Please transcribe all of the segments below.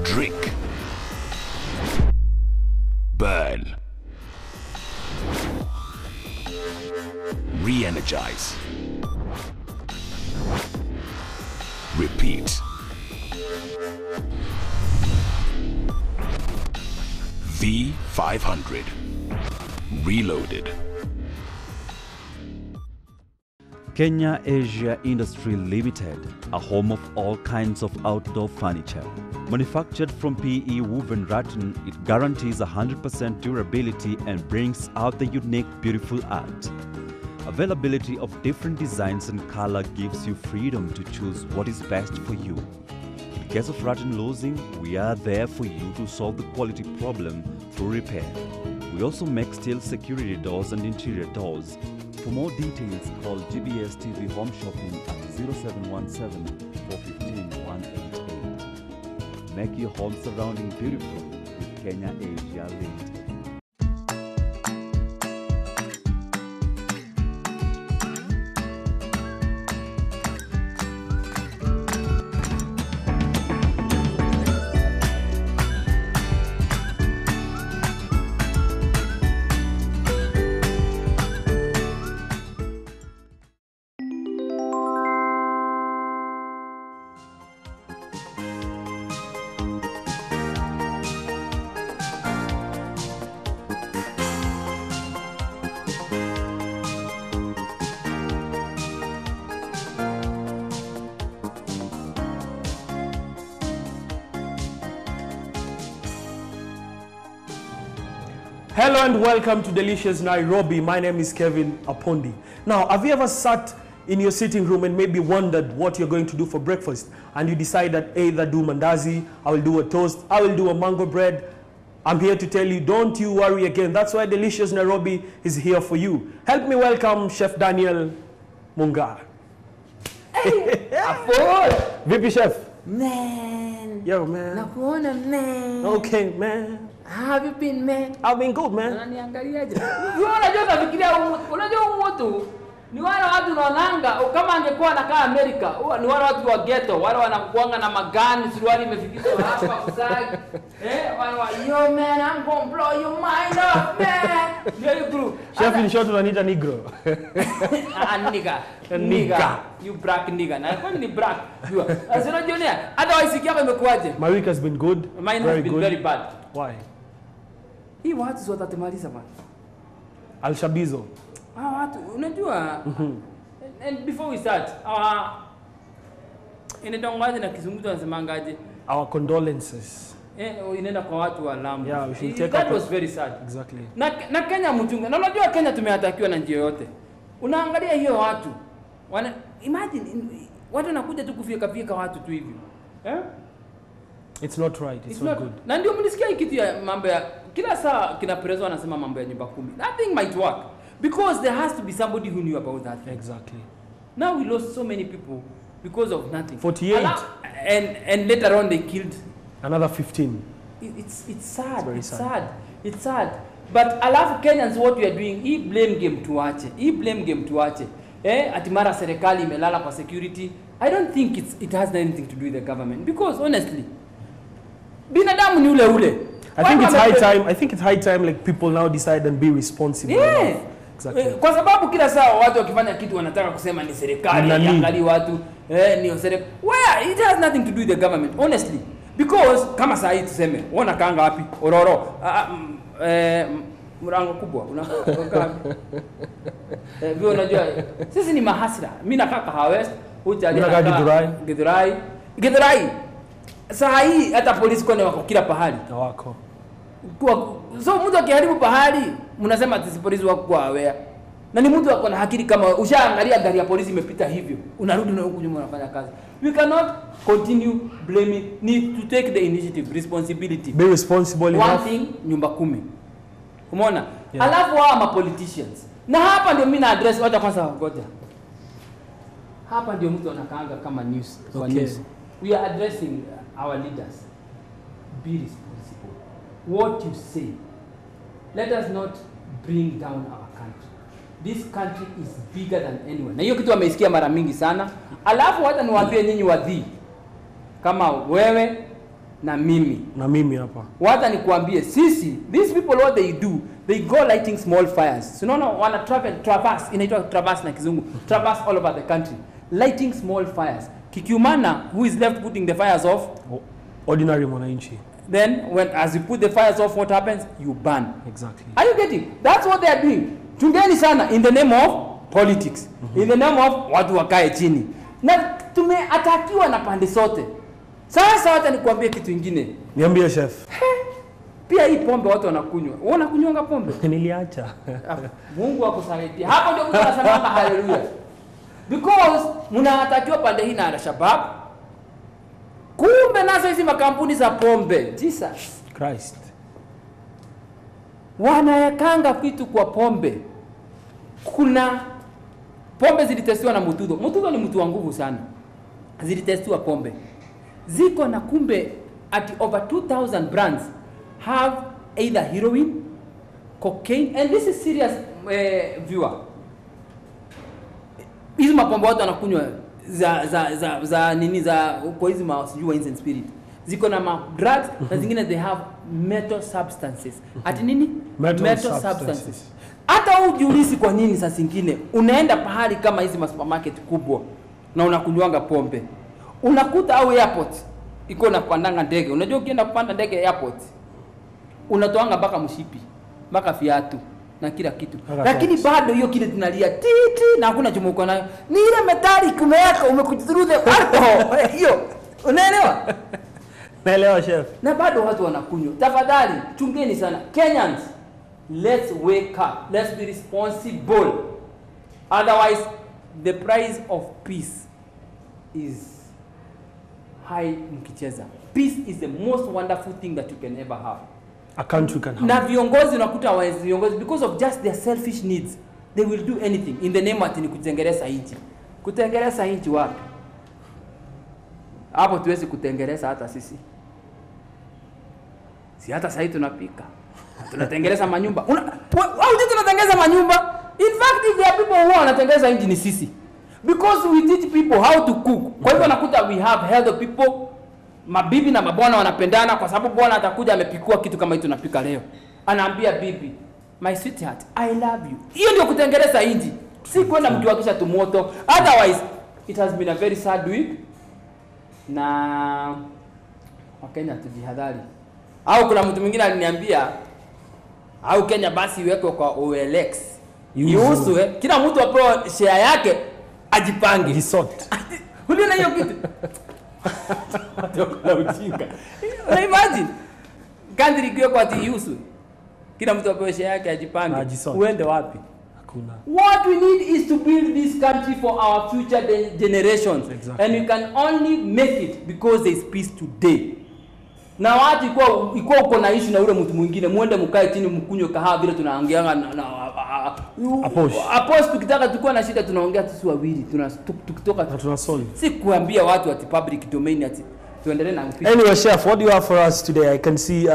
Drink. Burn. Re-energize. Repeat. V500. Reloaded. Kenya Asia Industry Limited, a home of all kinds of outdoor furniture. Manufactured from PE woven rattan, it guarantees 100% durability and brings out the unique, beautiful art. Availability of different designs and color gives you freedom to choose what is best for you. In case of rattan losing, we are there for you to solve the quality problem through repair. We also make steel security doors and interior doors. For more details, call GBS TV Home Shopping at 0717 415 188. Make your home surrounding beautiful with Kenya Asia Limited. Hello and welcome to Delicious Nairobi. My name is Kevin Apondi. Now, have you ever sat in your sitting room and maybe wondered what you're going to do for breakfast, and you decide that either do mandazi, I will do a toast, I will do a mango bread? I'm here to tell you, don't you worry again. That's why Delicious Nairobi is here for you. Help me welcome Chef Daniel Munga. Hey, Apol! Vipi Chef? Man. Yo, man. Nakuona, man. Okay, man. How have you been, man? I've been good, man. Unaniangaliaje? Unajua kafikiria unajua mtu ni wale watu wanaonanga kama angekuwa anakaa Amerika, ni wale watu wa ghetto, wale wanakuanga na magani, suruali imefikishwa hapa usagi. Wale yo man, I'm going to blow your mind up, man. Very blue. Chef, in short, unaniita negro. Nigga. You black nigga. Na kwa ni black. Asino jionia. Otherwise ikiwa imekuaje? My week has been good. Mine has been very bad. Why? Hii watu watatemaliza bana. Al-Shabizo. Watu unajua and before we start inatongaje na kizungu wanasemangaje? Our condolences. Inaenda kwa watu wa Lamu. Yeah, we should take that was very sad. Exactly. Na Kenya mchunga. Na unajua Kenya tumeatakiwa na njia yote. Unaangalia hiyo watu. Imagine watu wanakuja tu kufika watu tu hivyo. It's not right. It's not good. Na ndio mlisikia kitu ya mambo ya kila saa kina prezo wanasema mambo ya nyumba 10. That thing might work because there has to be somebody who knew about that thing. Exactly. Now we lost so many people because of nothing. 48. And later on they killed another 15. It's sad. It's very sad. It's sad. But alafu Kenyans what we are doing, hii blame game tuache. Ati mara serikali imelala kwa security. I don't think it has anything to do with the government because honestly binadamu ni ule. I think it's high time like people now decide and be responsible. Yeah. Exactly. Kwa sababu kila saa watu wakifanya kitu wanataka kusema ni serikali, angalia watu ni serikali. Where it has nothing to do with the government honestly. Because kama saa hii tuseme, unaona kaanga wapi? Ororo. Mrango kubwa unakaa. Vile unajua sisi ni mahasira. Mimi nakaa Kahawa West, unakaa Githurai. Saa hii hata polisi kone wako kila pahali. Wako. So mtu akiharibu pahali, mnasema ati polisi wako kwa aware. Na ni mtu wako na hakili kama ushaangalia gari ya polisi imepita hivyo. Unarudi na huku nyuma unafanya kazi. We cannot continue blaming. Need to take the initiative, responsibility. Be responsible enough. One thing, nyumba 10. Umeona? Yeah. Alafu hawa politicians. Na hapa ndio mimi na address watu kwanza ngoja. Hapa ndio mtu anakaanga kama news. Okay. News. We are addressing our leaders. Be responsible. What you say. Let us not bring down our country. This country is bigger than anyone. Na hiyo kitu wameisikia mara mingi sana. Alafu hata niwaambie nyinyi wadhi. Kama wewe na mimi. Na mimi hapa. Wacha nikuambie sisi, these people what they do, they go lighting small fires. So no, wana traverse, inaitwa traverse na kizungu. Traverse all over the country. Lighting small fires. Kikiumana, who is left putting the fires off? Ordinary mwananchi. Then when as you put the fires off, what happens? You burn. Exactly. Are you getting? That's what they are doing. Chungeni sana in the name of politics. In the name of watu wakae chini. Na tumeatakiwa na pande zote. Sasa hata nikuambie kitu kingine. Niambie chef. Pia hii pombe watu wanakunywa. Wewe unakunywanga pombe? Niliacha. Mungu akusaidia. Hapo ndio mtu anasema haleluya. Because mnatakiwa pande hii na Al-Shabaab. Kumbe nazo hizi makampuni za pombe. Jesus Christ. Wanayakanga vitu kwa pombe. Kuna pombe zilitestiwa na Mutudo. Mutudo ni mtu wa nguvu sana. Zilitestiwa pombe. Ziko na kumbe at over 2000 brands have either heroin, cocaine, and this is serious viewer. Hizi mapombe watu wanakunywa za nini za kwa hizi sijui wines and spirit. Ziko na drugs na zingine they have metal substances. Ati nini? Metal substances. Hata ujiulisi kwa nini saa zingine unaenda pahali kama hizi supermarket kubwa na unakunywanga pombe. Unakuta au airport iko na kupandanga ndege. Unajua ukienda kupanda ndege airport unatoanga mpaka mshipi, mpaka viatu na kila kitu. Lakini bado hiyo kile tunalia titi na hakuna chumo uko nayo. Ni ile metali kumeweka umekujithuru the alcohol. Hiyo. Unaelewa? Naelewa chef. Na bado watu wanakunywa. Tafadhali chungeni sana. Kenyans, let's wake up. Let's be responsible. Otherwise the price of peace is high mkicheza. Peace is the most wonderful thing that you can ever have. A country can have. Na viongozi unakuta viongozi because of just their selfish needs, they will do anything in the name ati ni kutengeneza nchi. Kutengeneza nchi wapi? Hapo tuwezi kutengeneza hata sisi. Si hata sasa tunapika. Tunatengeneza manyumba. Au tunatengeneza manyumba? In fact, if there are people who wanatengeneza nchi ni sisi. Because we teach people how to cook. Kwa hivyo nakuta we have healthy people. Mabibi na mabwana wanapendana kwa sababu bwana atakuja amepikua kitu kama hii tunapika leo. Anaambia bibi, my sweetheart, I love you. Hiyo ndio kutengeneza inji. Si kwenda mkiwakisha tu moto. Otherwise, it has been a very sad week. Na Wakenya tujihadhari. Au kuna mtu mwingine aliniambia au Kenya basi iwekwe kwa OLX. Iuswe, kila mtu apewe share yake ajipange. Resort. Uliona hiyo kitu? Atokana ujinga. Na imagine country ikiwa kwa tiuswe. Kila mtu apewe share yake ajipange. Uende wapi? Hakuna. What we need is to build this country for our future generations. Exactly. And we can only make it because there is peace today. Na watu ikuwa uko na issue na ule mtu mwingine, muende mkae chini mkunywe kahawa vile tunaongeanga na apost tukitaka tukua na shida tunaongea tu wawili, tukitoka na tunasolve. Si kuambia watu ati public domain ati tuendelee na upishi. Anyway chef, what do you have for us today? I can see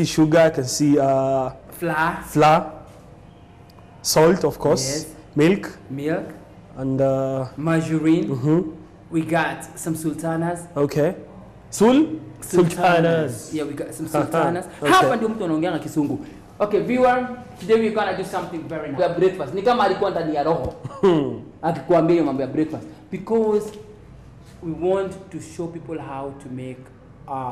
sugar, I can see flour, salt of course, yes. milk and margarine. We got some sultanas. Okay. Sultanas. Yeah, we got some sultanas. Okay. Hapa ndio mtu anaongea na kisungu. Okay, viewer, today we're going to do something very nice. We have breakfast. Ni kama alikuwa ndani ya roho. Akikwambia mambo ya breakfast because we want to show people how to make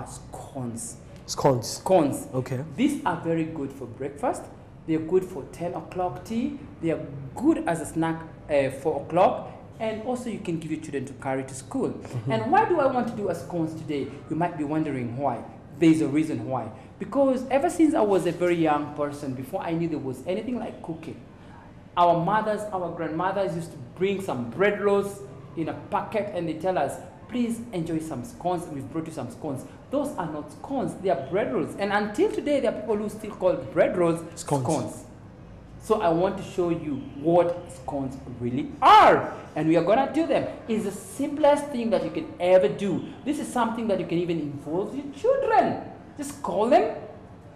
scones. Scones. Okay. These are very good for breakfast. They're good for 10 o'clock tea. They are good as a snack 4 o'clock. And also you can give your children to carry to school. And why do I want to do a scones today? You might be wondering why. There's a reason why. Because ever since I was a very young person, before I knew there was anything like cooking, our mothers, our grandmothers used to bring some bread rolls in a packet and they tell us, please enjoy some scones. We've brought you some scones. Those are not scones, they are bread rolls. And until today, there are people who still call bread rolls scones. So I want to show you what scones really are. And we are going to do them. It's the simplest thing that you can ever do. This is something that you can even involve your children. Just call them.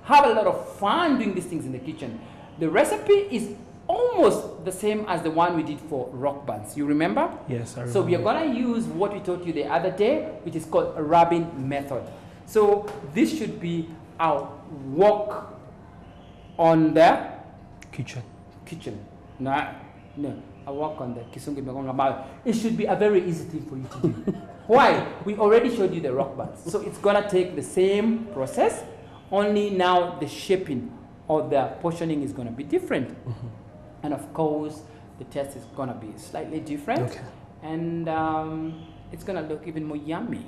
Have a lot of fun doing these things in the kitchen. The recipe is almost the same as the one we did for rock bands. You remember? Yes, I remember. So we are going to use what we taught you the other day, which is called a rubbing method. So this should be our walk on the kitchen. No, I walk on the kisungu. It should be a very easy thing for you to do. Why? We already showed you the rock bands. So it's going to take the same process, only now the shaping or the portioning is going to be different. And of course, the taste is going to be slightly different. Okay. And it's going to look even more yummy.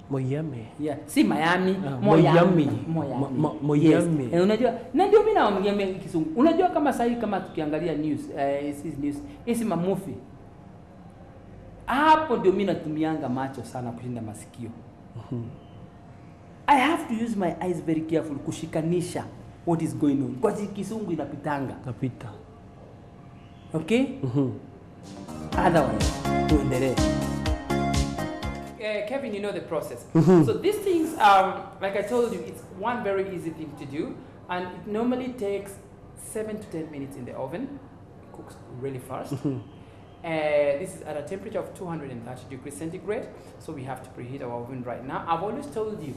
More yummy. Yeah, see Miami, more yummy. More yummy. And unajua, na ndio mimi naongea Kisungu. Unajua kama sasa kama tukiangalia news, hizi mamufi. Hapo ndio mimi natumianga macho sana kushinda masikio. I have to use my eyes very careful kushikanisha what is going on. Kwa Kisungu inapitanga. Napita. Okay? Otherwise, tuendelee. Kevin, you know the process. So these things, like I told you, it's one very easy thing to do, and it normally takes 7 to 10 minutes in the oven. It cooks really fast. This is at a temperature of 230 degrees centigrade, so we have to preheat our oven right now. I've always told you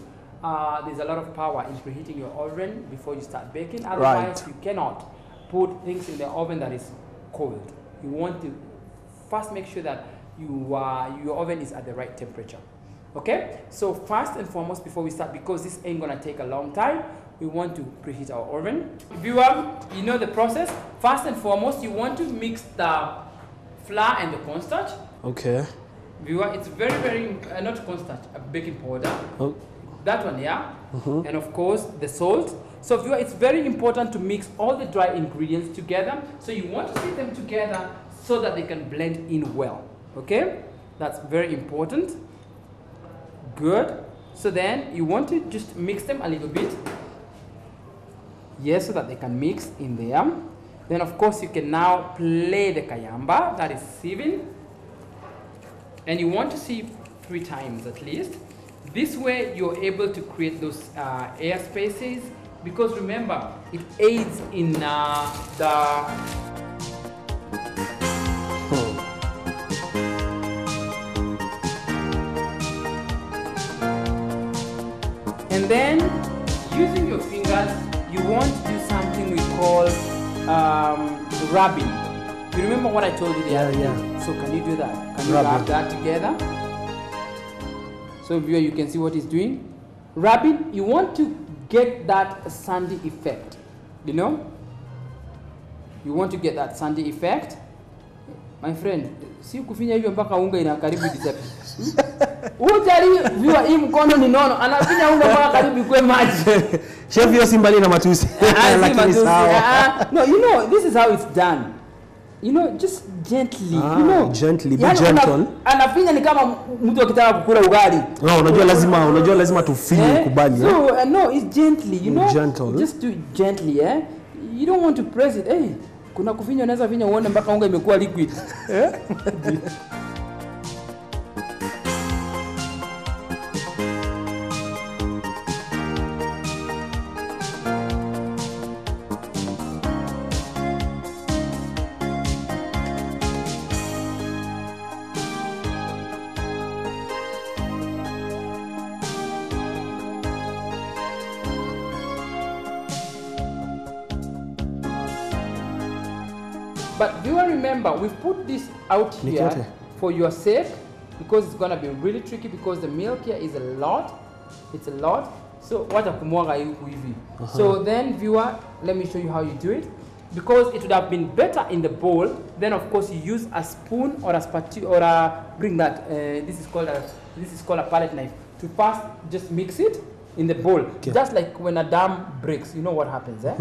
there's a lot of power in preheating your oven before you start baking. Otherwise, you cannot put things in the oven that is cold. You want to first make sure that your oven is at the right temperature. Okay, so first and foremost, before we start, because this ain't gonna take a long time, we want to preheat our oven. Viewer, you know the process. First and foremost, you want to mix the flour and the cornstarch. Okay. Viewer, it's very not cornstarch, a baking powder. Oh. That one, yeah. And of course the salt. So viewer, it's very important to mix all the dry ingredients together. So you want to sit them together so that they can blend in well. Okay, that's very important. Good. So then you want to just mix them a little bit. Yes, so that they can mix in there. Then of course you can now play the kayamba, that is sieving. And you want to sieve 3 times at least. This way you're able to create those air spaces, because remember, it aids in the and then using your fingers, you want to do something we call rubbing. You remember what I told you the other day? So can you do that? Can you rub that together? So viewer, you can see what he's doing. Rubbing, you want to get that sandy effect, you know? You want to get that sandy effect. My friend, si kufinya hivyo mpaka unga ina karibu disappear. Ujali viewer, hii mkono ni nono, anafinya unga mpaka karibu ikwe maji. Chef, hiyo si mbali na matusi. Lakini sawa. No, you know, this is how it's done. You know, just gently, you know. Gently, be gentle. Anafinya ni kama mtu akitaka kukula ugali. No, unajua lazima tufinye kubali. So, no, it's gently, you know. Gentle. Just do it gently, eh? You don't want to press it. Hey, kuna kufinya unaweza finya uone mpaka unga imekuwa liquid. But do you remember, we've put this out here for your sake, because it's going to be really tricky, because the milk here is a lot. It's a lot. So what So then viewer, let me show you how you do it. Because it would have been better in the bowl, then of course you use a spoon or a spatula or bring that, this is called a palette knife, to first just mix it in the bowl. Okay. Just like when a dam breaks, you know what happens, eh?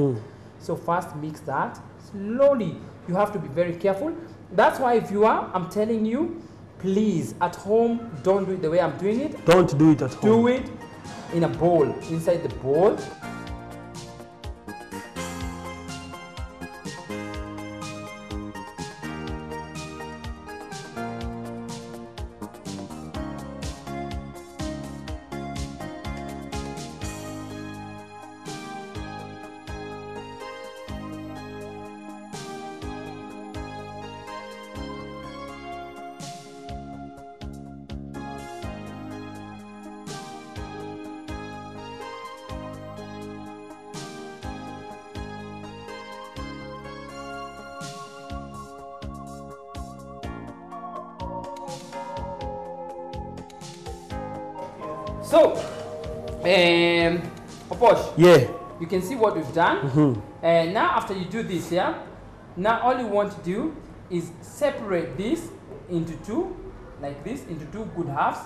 So first mix that slowly. You have to be very careful. That's why, viewer, I'm telling you, please, at home, don't do it the way I'm doing it. Don't do it at home. Do it in a bowl, inside the bowl. So, Oposh, Yeah. you can see what we've done. And now after you do this, yeah, now all you want to do is separate this into two, like this, into two good halves.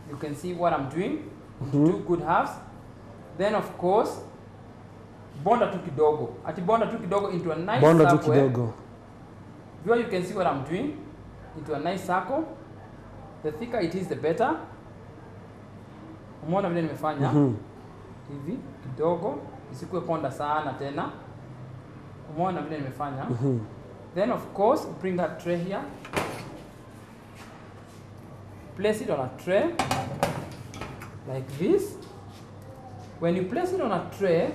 You can see what I'm doing, into two good halves. Then of course, bonda tu kidogo. Ati bonda tu kidogo into a nice Bonda tu circle. kidogo. Here you can see what I'm doing, into a nice circle. The thicker it is, the better. Umeona vile nimefanya hivi kidogo, isikuwe konda sana tena. Umeona vile nimefanya. Then of course, bring that tray here. Place it on a tray like this. When you place it on a tray,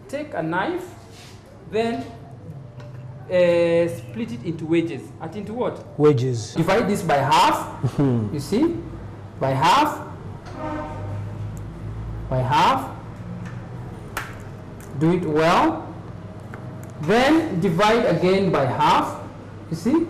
take a knife, then split it into wedges. Into what? Wedges. Divide this by half. You see? By half. By half. Do it well. Then divide again by half. You see?